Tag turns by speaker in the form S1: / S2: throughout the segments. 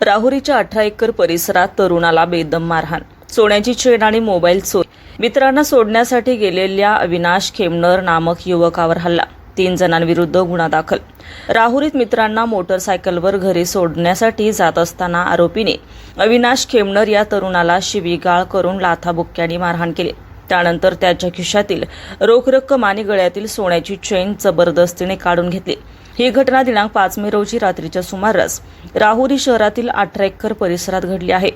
S1: राहुरीच्या 18 acre परिसरात तरुणाला बेदम मारहाण, सोन्याची चेन आणि मोबाईल चोरी. मित्रांना सोडण्यासाठी गेलेल्या अविनाश खेमनर नामक युवकावर हल्ला, 3 जणांविरुद्ध गुन्हा दाखल. राहुरीत मित्रांना मोटरसायकलवर घरी सोडण्यासाठी जात असताना आरोपीने अविनाश खेमनर या तरुणाला शिवीगाळ करून लाथाबुक्क्यांनी मारहाण केली. त्यानंतर त्याच्या खिशातील रोख रक्कम आणि गळ्यातील सोन्याची चेन जबरदस्तीने काढून घेतली. ही घटना दिनांक 5 मे रोजी रात्रीच्या सुमारास राहुरी शहरातील 18 एकर परिसरात घडली आहे.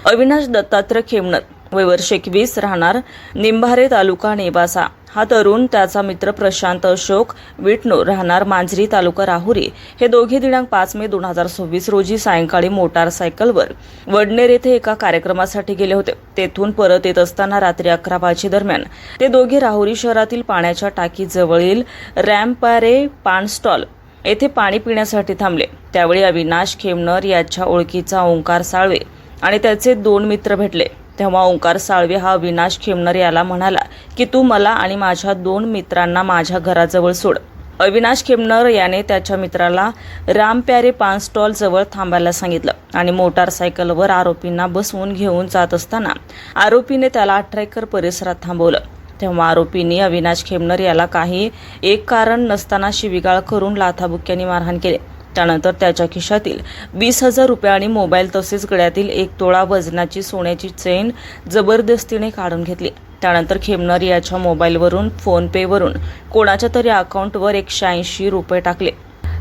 S1: अविनाश दत्तात्रय खेमनर, वय वर्ष 21, राहणार निंभारे, तालुका नेवासा. हा तरुण त्याचा मित्र प्रशांत अशोक विटणो, राहणार मांजरी, तालुका राहुरी, हे दोघे दिनांक 5 मे 2026 रोजी सायंकाळी मोटारसायकलवर वडनेर येथे एका कार्यक्रमासाठी गेले होते. तेथून परत येत असताना रात्री 11 वाजे दरम्यान ते दोघे राहुरी शहरातील पाण्याच्या टाकीजवळील रॅम्पारे पान स्टॉल येथे पाणी पिण्यासाठी थांबले. त्यावेळी अविनाश खेमनर याच्या ओळखीचा ओंकार साळवे आणि त्याचे 2 मित्र भेटले. तेव्हा ओंकार साळवे हा अविनाश खेमनर याला म्हणाला की तू मला आणि माझ्या 2 मित्रांना माझ्या घराजवळ सोड. अविनाश खेमनर याने त्याच्या मित्राला रामप्यारे पान स्टॉल जवळ थांबायला सांगितलं आणि मोटारसायकलवर आरोपींना बसवून घेऊन जात असताना आरोपीने त्याला 18 एकर परिसरात थांबवलं. तेव्हा आरोपींनी अविनाश खेमनर याला काही एक कारण नसताना शिवीगाळ करून लाथाबुक्क्यांनी मारहाण केले. त्यानंतर त्याच्या खिशातील 20,000 रुपये आणि मोबाईल तसेच गळ्यातील 1 तोळा वजनाची सोन्याची चेन जबरदस्तीने काढून घेतली. त्यानंतर खेमनर याच्या मोबाईलवरून फोनपेवरून कोणाच्या तरी अकाउंटवर 180 रुपये टाकले.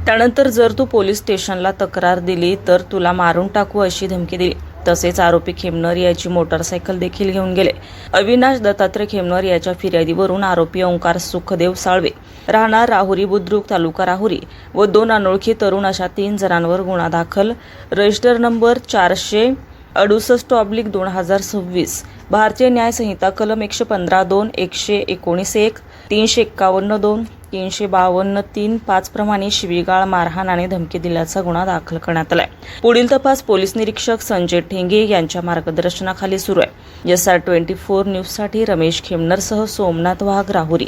S1: त्यानंतर जर तू पोलीस स्टेशनला तक्रार दिली तर तुला मारून टाकू अशी धमकी दिली. तसेच आरोपी खेमनर याची मोटारसायकल देखील घेऊन गेले. अविनाश दत्तात्रय खेमनर याच्या फिर्यादीवरून आरोपी ओंकार सुखदेव साळवे, राहणार राहुरी बुद्रुक, तालुका राहुरी व 2 अनोळखी तरुण अशा 3 जणांवर गुन्हा दाखल, रजिस्टर नंबर 468/2026, भारतीय न्याय संहिता कलम 115(2), 119(1), 351(2), 352(3), 5 प्रमाणे शिवीगाळ, मारहाण आणि धमकी दिल्याचा गुन्हा दाखल करण्यात आलाय. पुढील तपास पोलीस निरीक्षक संजय ठेंगे यांच्या मार्गदर्शनाखाली सुरू आहे. SR24 न्यूजसाठी रमेश खेमनरसह सोमनाथ वाघ, राहुरी.